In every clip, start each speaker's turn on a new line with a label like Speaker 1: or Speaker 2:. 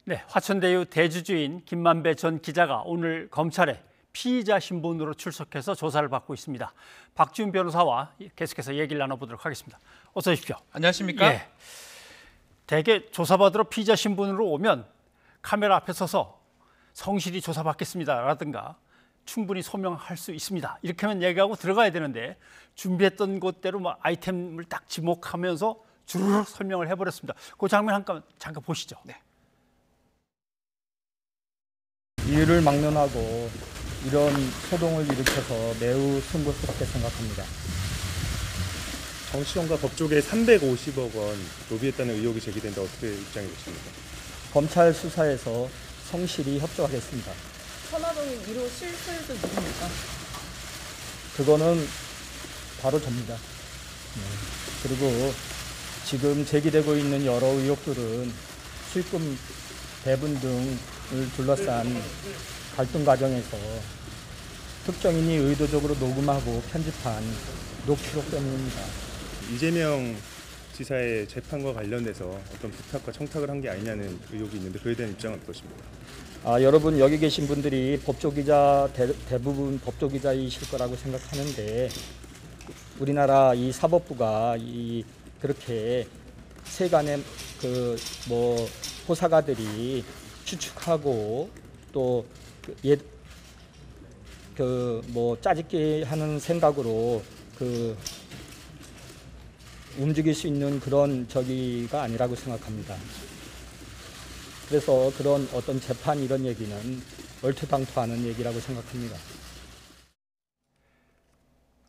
Speaker 1: 네, 화천대유 대주주인 김만배 전 기자가 오늘 검찰에 피의자 신분으로 출석해서 조사를 받고 있습니다. 박지훈 변호사와 계속해서 얘기를 나눠보도록 하겠습니다. 어서 오십시오.
Speaker 2: 안녕하십니까?
Speaker 1: 예, 대개 조사받으러 피의자 신분으로 오면 카메라 앞에 서서 성실히 조사받겠습니다라든가 충분히 소명할 수 있습니다. 이렇게만 얘기하고 들어가야 되는데 준비했던 것대로 뭐 아이템을 딱 지목하면서 주르륵 설명을 해버렸습니다. 그 장면 잠깐 보시죠.
Speaker 2: 네.
Speaker 3: 이를 막론하고 이런 소동을 일으켜서 매우 송구스럽게 생각합니다.
Speaker 4: 정치권과 법조계에 350억 원 로비했다는 의혹이 제기된다. 어떻게 입장이 되십니까?
Speaker 3: 검찰 수사에서 성실히 협조하겠습니다.
Speaker 5: 천화동인 1호 실소유주 누굽니까?
Speaker 3: 그거는 바로 접니다. 그리고 지금 제기되고 있는 여러 의혹들은 수익금 배분 등을 둘러싼 갈등 과정에서 특정인이 의도적으로 녹음하고 편집한 녹취록 때문입니다.
Speaker 4: 이재명 지사의 재판과 관련돼서 어떤 부탁과 청탁을 한 게 아니냐는 의혹이 있는데 그에 대한 입장은 어떠십니까?
Speaker 3: 여러분 여기 계신 분들이 법조기자 대부분 법조기자이실 거라고 생각하는데 우리나라 이 사법부가 그렇게 세간의 호사가들이 추측하고 또 짜집기 하는 생각으로 움직일 수 있는 그런 저기가 아니라고 생각합니다. 그래서 그런 어떤 재판 이런 얘기는 얼토당토하는 얘기라고 생각합니다.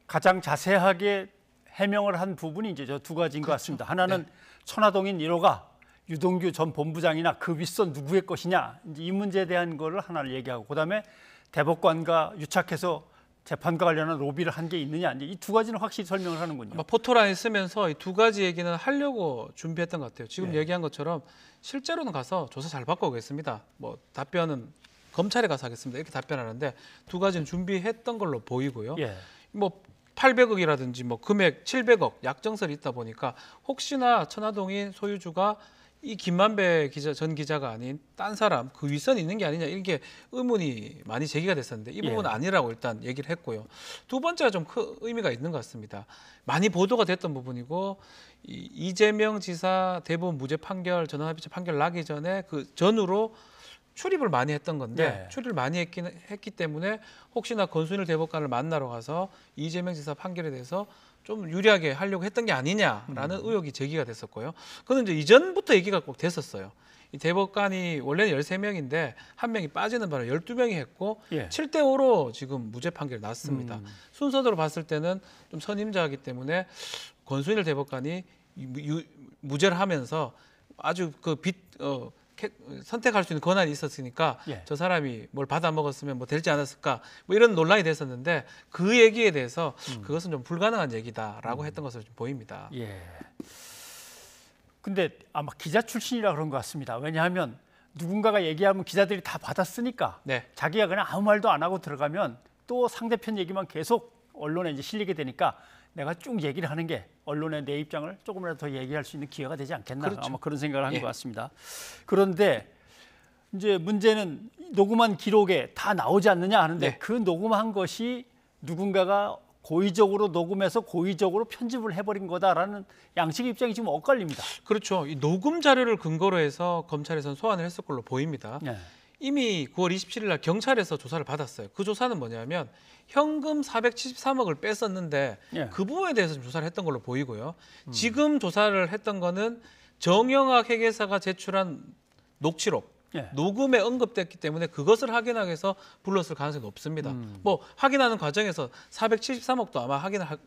Speaker 1: 가장 자세하게 해명을 한 부분이 이제 저 두 가지인 것 같습니다. 하나는 천화동인 1호가 유동규 전 본부장이나 그 윗선 누구의 것이냐 이제 이 문제에 대한 거를 하나를 얘기하고 그다음에 대법관과 유착해서 재판과 관련한 로비를 한 게 있느냐 이 두 가지는 확실히 설명을 하는군요.
Speaker 2: 포토라인 쓰면서 이 두 가지 얘기는 하려고 준비했던 것 같아요. 지금 얘기한 것처럼 실제로는 가서 조사 잘 받고 오겠습니다. 뭐 답변은 검찰에 가서 하겠습니다. 이렇게 답변하는데 두 가지는 준비했던 걸로 보이고요. 뭐 800억이라든지 뭐 금액 700억 약정설이 있다 보니까 혹시나 천화동인 소유주가 이 김만배 전 기자가 아닌 딴 사람 그 윗선이 있는 게 아니냐 이렇게 의문이 많이 제기가 됐었는데 이 부분은 아니라고 일단 얘기를 했고요. 두 번째가 좀 큰 의미가 있는 것 같습니다. 많이 보도가 됐던 부분이고 이재명 지사 대법원 무죄 판결 전원합의체 판결 나기 전에 그 전후로 출입을 많이 했던 건데 출입을 많이 했기 때문에 혹시나 권순일 대법관을 만나러 가서 이재명 지사 판결에 대해서 좀 유리하게 하려고 했던 게 아니냐라는 의혹이 제기가 됐었고요. 그건 이제 이전부터 얘기가 꼭 됐었어요. 이 대법관이 원래는 13명인데 한 명이 빠지는 바람에 12명이 했고 7대 5로 지금 무죄 판결이 났습니다. 순서대로 봤을 때는 좀 선임자이기 때문에 권순일 대법관이 무죄를 하면서 아주 선택할 수 있는 권한이 있었으니까 저 사람이 뭘 받아 먹었으면 뭐 될지 않았을까 뭐 이런 논란이 됐었는데 그 얘기에 대해서 그것은 좀 불가능한 얘기다라고 했던 것으로 좀 보입니다.
Speaker 1: 근데 아마 기자 출신이라 그런 것 같습니다. 왜냐하면 누군가가 얘기하면 기자들이 다 받았으니까 자기가 그냥 아무 말도 안 하고 들어가면 또 상대편 얘기만 계속 언론에 이제 실리게 되니까 내가 쭉 얘기를 하는 게 언론에 내 입장을 조금이라도 더 얘기할 수 있는 기회가 되지 않겠나 아마 그런 생각을 한 것 같습니다. 그런데 이제 문제는 녹음한 기록에 다 나오지 않느냐 하는데 그 녹음한 것이 누군가가 고의적으로 녹음해서 고의적으로 편집을 해버린 거다라는 양측의 입장이 지금 엇갈립니다.
Speaker 2: 그렇죠. 이 녹음 자료를 근거로 해서 검찰에서는 소환을 했을 걸로 보입니다. 이미 9월 27일 날 경찰에서 조사를 받았어요. 그 조사는 뭐냐면 현금 473억을 뺐었는데 그 부분에 대해서 조사를 했던 걸로 보이고요. 지금 조사를 했던 거는 정영학 회계사가 제출한 녹취록, 녹음에 언급됐기 때문에 그것을 확인하기 위해서 불렀을 가능성이 높습니다. 뭐 확인하는 과정에서 473억도 아마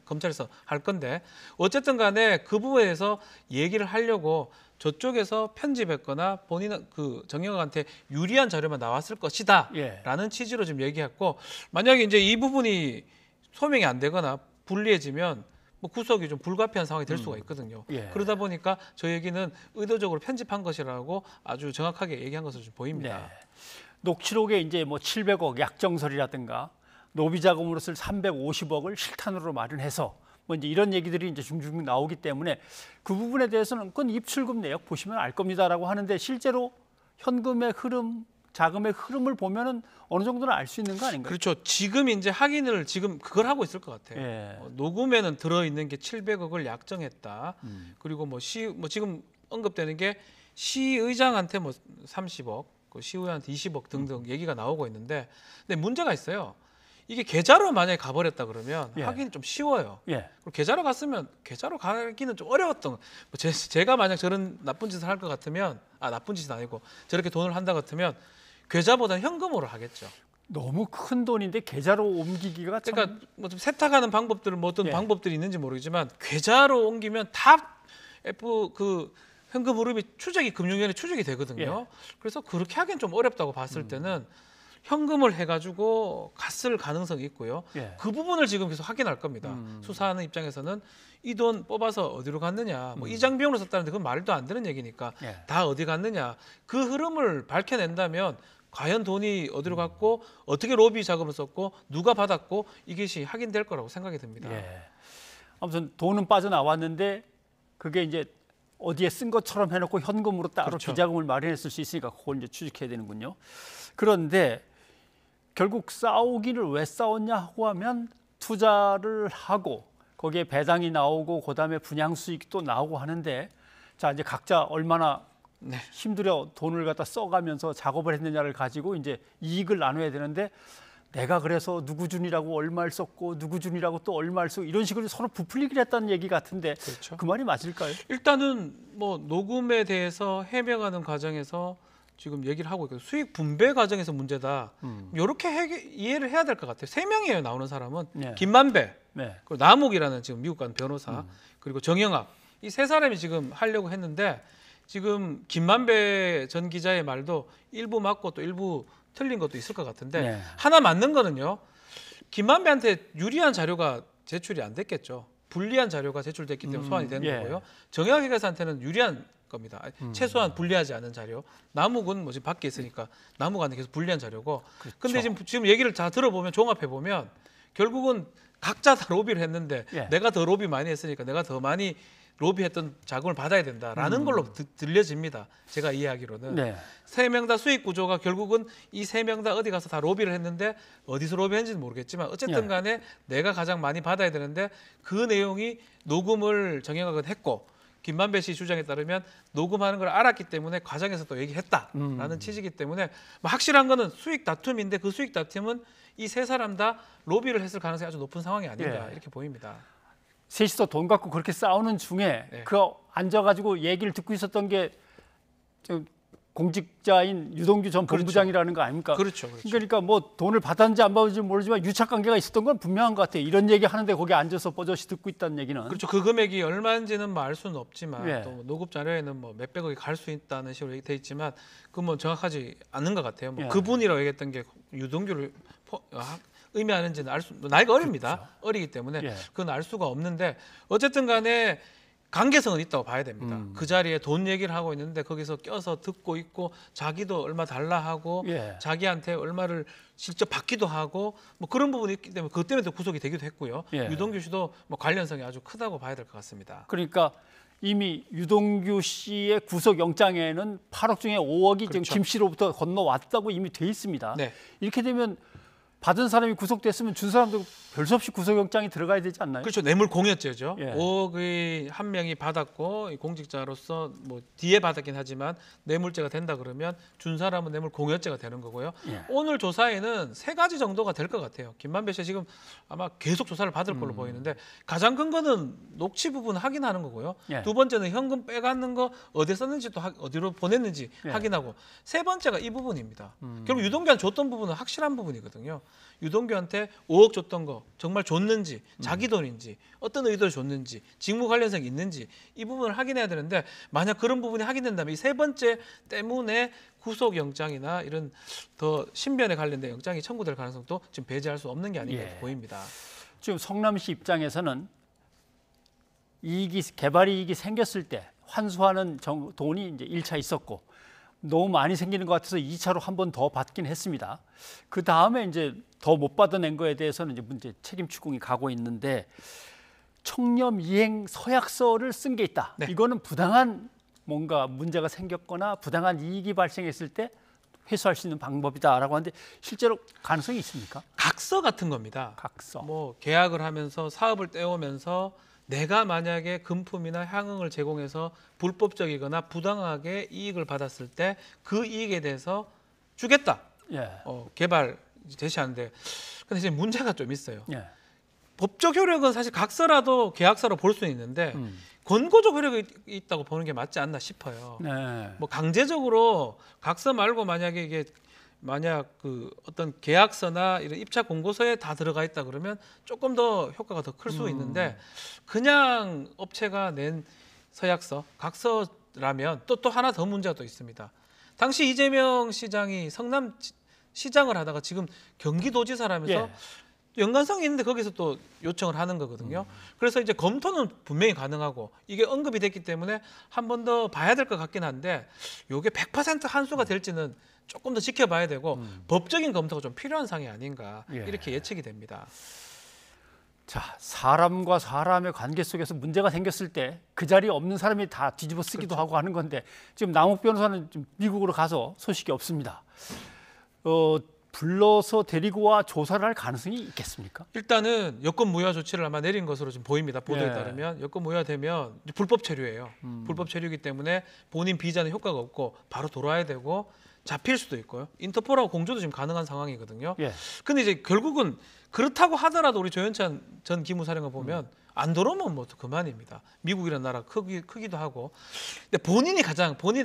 Speaker 2: 검찰에서 할 건데 어쨌든 간에 그 부분에 대해서 얘기를 하려고 저쪽에서 편집했거나 본인은 그 정영학한테 유리한 자료만 나왔을 것이다라는 취지로 지금 얘기했고 만약에 이제 이 부분이 소명이 안 되거나 불리해지면 뭐 구속이 좀 불가피한 상황이 될 수가 있거든요. 그러다 보니까 저 얘기는 의도적으로 편집한 것이라고 아주 정확하게 얘기한 것으로 좀 보입니다.
Speaker 1: 녹취록에 이제 뭐 700억 약정설이라든가 노비 자금으로 쓸 350억을 실탄으로 마련해서 뭐 이제 이런 얘기들이 이제 중중 나오기 때문에 그 부분에 대해서는 그건 입출금 내역 보시면 알 겁니다라고 하는데 실제로 현금의 흐름, 자금의 흐름을 보면은 어느 정도는 알 수 있는 거 아닌가요?
Speaker 2: 그렇죠. 지금 이제 확인을 지금 그걸 하고 있을 것 같아요.
Speaker 1: 예.
Speaker 2: 녹음에는 들어 있는 게 700억을 약정했다. 그리고 뭐 지금 언급되는 게 시의장한테 뭐 30억, 그 시의원한테 20억 등등 얘기가 나오고 있는데, 근데 문제가 있어요. 이게 계좌로 만약에 가버렸다 그러면
Speaker 1: 예.
Speaker 2: 하기는 좀 쉬워요.
Speaker 1: 예.
Speaker 2: 그리고 계좌로 갔으면 계좌로 가기는 좀 어려웠던. 뭐 제가 만약 저런 나쁜 짓을 할 것 같으면, 나쁜 짓은 아니고 저렇게 돈을 한다 같으면 계좌보다 현금으로 하겠죠.
Speaker 1: 너무 큰 돈인데 계좌로 옮기기가 참...
Speaker 2: 그러니까 뭐 좀 세탁하는 방법들은 뭐 어떤
Speaker 1: 예.
Speaker 2: 방법들이 있는지 모르겠지만 계좌로 옮기면 다 그 현금 흐름이 금융위원회 추적이 되거든요. 그래서 그렇게 하기는 좀 어렵다고 봤을 때는 현금을 해가지고 갔을 가능성이 있고요. 그 부분을 지금 계속 확인할 겁니다. 수사하는 입장에서는 이 돈 뽑아서 어디로 갔느냐, 뭐 이장 비용으로 썼다는데 그건 말도 안 되는 얘기니까 다 어디 갔느냐, 그 흐름을 밝혀낸다면 과연 돈이 어디로 갔고 어떻게 로비 자금을 썼고 누가 받았고 이것이 확인될 거라고 생각이 듭니다.
Speaker 1: 아무튼 돈은 빠져나왔는데 그게 이제 어디에 쓴 것처럼 해놓고 현금으로 따로
Speaker 2: 그렇죠.
Speaker 1: 비자금을 마련했을 수 있으니까 그걸 이제 추적해야 되는군요. 그런데 결국 싸우기를 왜 싸웠냐 하고 하면 투자를 하고 거기에 배당이 나오고 그다음에 분양 수익도 나오고 하는데, 자 이제 각자 얼마나 힘들어 돈을 갖다 써가면서 작업을 했느냐를 가지고 이제 이익을 나눠야 되는데, 내가 그래서 누구 준이라고 얼마를 썼고 누구 준이라고 또 얼마를 쓰고 이런 식으로 서로 부풀리기를 했다는 얘기 같은데,
Speaker 2: 그렇죠.
Speaker 1: 그 말이 맞을까요?
Speaker 2: 일단은 뭐 녹음에 대해서 해명하는 과정에서 지금 얘기를 하고 있고 수익 분배 과정에서 문제다. 이렇게 이해를 해야 될 것 같아요. 3명이에요 나오는 사람은. 김만배, 그리고 남욱이라는 지금 미국 간 변호사, 그리고 정영학, 이 3사람이 지금 하려고 했는데, 지금 김만배 전 기자의 말도 일부 맞고 또 일부 틀린 것도 있을 것 같은데 하나 맞는 거는요. 김만배한테 유리한 자료가 제출이 안 됐겠죠. 불리한 자료가 제출됐기 때문에 소환이 되는 거고요. 정영학 회계사한테는 유리한 겁니다. 최소한 불리하지 않은 자료. 남욱은 뭐 지금 밖에 있으니까 남욱한테 계속 불리한 자료고. 근데 지금 얘기를 다 들어보면, 종합해 보면 결국은 각자 다 로비를 했는데 내가 더 로비 많이 했으니까 내가 더 많이 로비했던 자금을 받아야 된다라는 걸로 들려집니다. 제가 이해하기로는. 3명 다 수익 구조가 결국은 이 3명 다 어디 가서 다 로비를 했는데 어디서 로비했는지는 모르겠지만 어쨌든 간에 내가 가장 많이 받아야 되는데, 그 내용이 녹음을 정영학은 했고 김만배 씨 주장에 따르면 녹음하는 걸 알았기 때문에 과정에서 또 얘기했다라는 취지이기 때문에 뭐 확실한 거는 수익 다툼인데, 그 수익 다툼은 이 3사람 다 로비를 했을 가능성이 아주 높은 상황이 아닌가 이렇게 보입니다.
Speaker 1: 셋이서 돈 갖고 그렇게 싸우는 중에 그 앉아가지고 얘기를 듣고 있었던 게 공직자인 유동규 전 본부장이라는 거 아닙니까?
Speaker 2: 그렇죠.
Speaker 1: 그러니까 뭐 돈을 받았는지 안 받았는지 모르지만 유착 관계가 있었던 건 분명한 것 같아요. 이런 얘기 하는데 거기 앉아서 뻗어시 듣고 있다는 얘기는.
Speaker 2: 그렇죠. 그 금액이 얼마인지는 뭐 알 수는 없지만 또 노급 자료에는 뭐 몇백억이 갈 수 있다는 식으로 돼 있지만 그건 뭐 정확하지 않는 것 같아요. 뭐 그분이라고 얘기했던 게 유동규를 의미하는지는 알 수, 나이가 어립니다. 어리기 때문에 그건 알 수가 없는데, 어쨌든 간에 관계성은 있다고 봐야 됩니다. 그 자리에 돈 얘기를 하고 있는데 거기서 껴서 듣고 있고, 자기도 얼마 달라 하고 자기한테 얼마를 직접 받기도 하고 뭐 그런 부분이 있기 때문에 그것 때문에 또 구속이 되기도 했고요. 유동규 씨도 뭐 관련성이 아주 크다고 봐야 될 것 같습니다.
Speaker 1: 그러니까 이미 유동규 씨의 구속영장에는 8억 중에 5억이 지금 김 씨로부터 건너왔다고 이미 돼 있습니다. 이렇게 되면 받은 사람이 구속됐으면 준 사람도 별 수 없이 구속영장이 들어가야 되지 않나요?
Speaker 2: 그렇죠. 뇌물 공여죄죠. 5억의 한 명이 받았고 공직자로서 뭐 뒤에 받았긴 하지만 뇌물죄가 된다 그러면 준 사람은 뇌물 공여죄가 되는 거고요. 오늘 조사에는 3가지 정도가 될 것 같아요. 김만배 씨 지금 아마 계속 조사를 받을 걸로 보이는데, 가장 큰 거는 녹취 부분 확인하는 거고요. 두 번째는 현금 빼가는 거 어디 썼는지 또 어디로 보냈는지 확인하고, 3번째가 이 부분입니다. 결국 유동규한테 줬던 부분은 확실한 부분이거든요. 유동규한테 5억 줬던 거 정말 줬는지, 자기 돈인지, 어떤 의도로 줬는지, 직무 관련성이 있는지, 이 부분을 확인해야 되는데, 만약 그런 부분이 확인된다면 이 3번째 때문에 구속영장이나 이런 더 신변에 관련된 영장이 청구될 가능성도 지금 배제할 수 없는 게 아닌가 보입니다.
Speaker 1: 지금 성남시 입장에서는 개발 이익이 생겼을 때 환수하는 돈이 이제 1차 있었고, 너무 많이 생기는 것 같아서 2차로 한 번 더 받긴 했습니다. 그 다음에 이제 더 못 받아낸 거에 대해서는 이제 문제 책임 추궁이 가고 있는데, 청렴 이행 서약서를 쓴 게 있다. 이거는 부당한 뭔가 문제가 생겼거나 부당한 이익이 발생했을 때 회수할 수 있는 방법이다라고 하는데 실제로 가능성이 있습니까?
Speaker 2: 각서 같은 겁니다.
Speaker 1: 각서.
Speaker 2: 뭐 계약을 하면서 사업을 떼오면서 내가 만약에 금품이나 향응을 제공해서 불법적이거나 부당하게 이익을 받았을 때 그 이익에 대해서 주겠다.
Speaker 1: 예.
Speaker 2: 개발 제시하는데 근데 이제 문제가 좀 있어요.
Speaker 1: 예.
Speaker 2: 법적 효력은 사실 각서라도 계약서로 볼 수는 있는데 권고적 효력이 있다고 보는 게 맞지 않나 싶어요.
Speaker 1: 네.
Speaker 2: 뭐 강제적으로 각서 말고 만약에 이게 만약 그 어떤 계약서나 이런 입찰 공고서에 다 들어가 있다 그러면 조금 더 효과가 더 클 수 있는데 그냥 업체가 낸 서약서, 각서라면 또 하나 더 문제가 또 있습니다. 당시 이재명 시장이 성남 시장을 하다가 지금 경기도지사라면서
Speaker 1: 예.
Speaker 2: 연관성이 있는데 거기서 또 요청을 하는 거거든요. 그래서 이제 검토는 분명히 가능하고 이게 언급이 됐기 때문에 한 번 더 봐야 될 것 같긴 한데 이게 100% 한수가 될지는 조금 더 지켜봐야 되고 법적인 검토가 좀 필요한 상황이 아닌가
Speaker 1: 예.
Speaker 2: 이렇게 예측이 됩니다.
Speaker 1: 자, 사람과 사람의 관계 속에서 문제가 생겼을 때 그 자리에 없는 사람이 다 뒤집어 쓰기도
Speaker 2: 그렇죠.
Speaker 1: 하고 하는 건데 지금 남욱 변호사는 지금 미국으로 가서 소식이 없습니다. 불러서 데리고 와 조사를 할 가능성이 있겠습니까?
Speaker 2: 일단은 여권 무효 조치를 아마 내린 것으로 지금 보입니다. 보도에
Speaker 1: 예.
Speaker 2: 따르면 여권 무효되면 불법 체류예요. 불법 체류이기 때문에 본인 비자는 효과가 없고 바로 돌아와야 되고 잡힐 수도 있고요. 인터폴하고 공조도 지금 가능한 상황이거든요.
Speaker 1: 예.
Speaker 2: 근데 이제 결국은 그렇다고 하더라도 우리 조현찬 전 기무사령관 보면 안 돌아오면 뭐 그만입니다. 미국이라는 나라 크기도 하고. 근데 본인의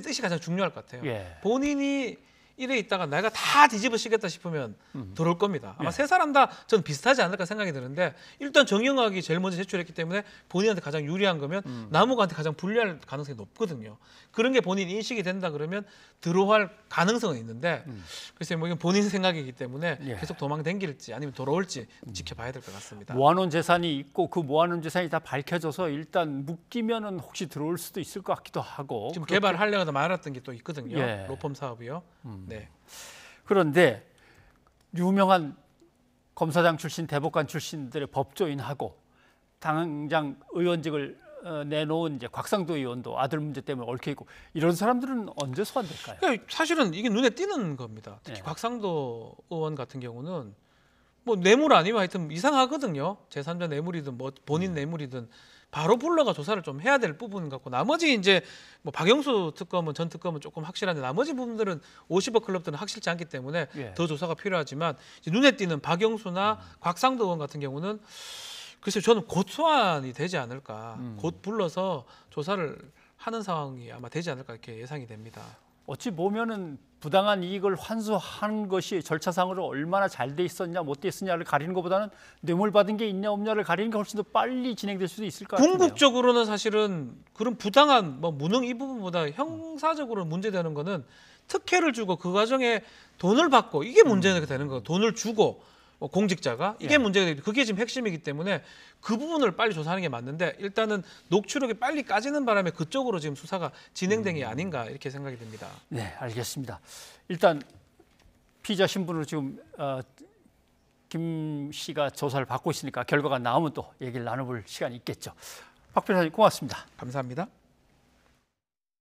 Speaker 2: 뜻이 가장 중요할 것 같아요.
Speaker 1: 예.
Speaker 2: 본인이 이래 있다가 내가 다 뒤집어 쓰겠다 싶으면 들어올 겁니다. 아마
Speaker 1: 예.
Speaker 2: 세 사람 다 전 비슷하지 않을까 생각이 드는데 일단 정영학이 제일 먼저 제출했기 때문에 본인한테 가장 유리한 거면 남욱한테 가장 불리할 가능성이 높거든요. 그런 게 본인 인식이 된다 그러면 들어올 가능성은 있는데 글쎄 뭐 이건 본인 생각이기 때문에
Speaker 1: 예.
Speaker 2: 계속 도망댕길지 아니면 돌아올지 지켜봐야 될 것 같습니다.
Speaker 1: 모아놓은 재산이 있고 그 모아놓은 재산이 다 밝혀져서 일단 묶이면은 혹시 들어올 수도 있을 것 같기도 하고
Speaker 2: 지금
Speaker 1: 그렇게-
Speaker 2: 개발하려다 말았던 게 또 있거든요.
Speaker 1: 예.
Speaker 2: 로펌 사업이요. 네.
Speaker 1: 그런데 유명한 검사장 출신, 대법관 출신들의 법조인하고 당장 의원직을 내놓은 이제 곽상도 의원도 아들 문제 때문에 얽혀 있고 이런 사람들은 언제 소환될까요?
Speaker 2: 그러니까 사실은 이게 눈에 띄는 겁니다. 특히
Speaker 1: 네.
Speaker 2: 곽상도 의원 같은 경우는 뭐 뇌물 아니면 하여튼 이상하거든요. 제3자 뇌물이든 뭐 본인 뇌물이든 바로 불러가 조사를 좀 해야 될 부분 같고 나머지 이제 뭐 박영수 특검은 전 특검은 조금 확실한데 나머지 부분들은 50억 클럽들은 확실치 않기 때문에
Speaker 1: 예.
Speaker 2: 더 조사가 필요하지만 이제 눈에 띄는 박영수나 곽상도 의원 같은 경우는 글쎄요 저는 곧 소환이 되지 않을까 곧 불러서 조사를 하는 상황이 아마 되지 않을까 이렇게 예상이 됩니다.
Speaker 1: 어찌 보면은 부당한 이익을 환수한 것이 절차상으로 얼마나 잘 돼 있었냐 못 돼 있었냐를 가리는 것보다는 뇌물 받은 게 있냐 없냐를 가리는 게 훨씬 더 빨리 진행될 수도 있을 것 같은데요.
Speaker 2: 궁극적으로는 사실은 그런 부당한 뭐 무능 이 부분보다 형사적으로 문제되는 거는 특혜를 주고 그 과정에 돈을 받고 이게 문제가 되는 거예요. 돈을 주고 공직자가 이게
Speaker 1: 예.
Speaker 2: 문제가 되고 그게 지금 핵심이기 때문에 그 부분을 빨리 조사하는 게 맞는데 일단은 녹취록이 빨리 까지는 바람에 그쪽으로 지금 수사가 진행된 게 아닌가 이렇게 생각이 듭니다.
Speaker 1: 네, 알겠습니다. 일단 피의자 신분으로 지금 김 씨가 조사를 받고 있으니까 결과가 나오면 또 얘기를 나눠볼 시간이 있겠죠. 박 변호사님 고맙습니다.
Speaker 2: 감사합니다.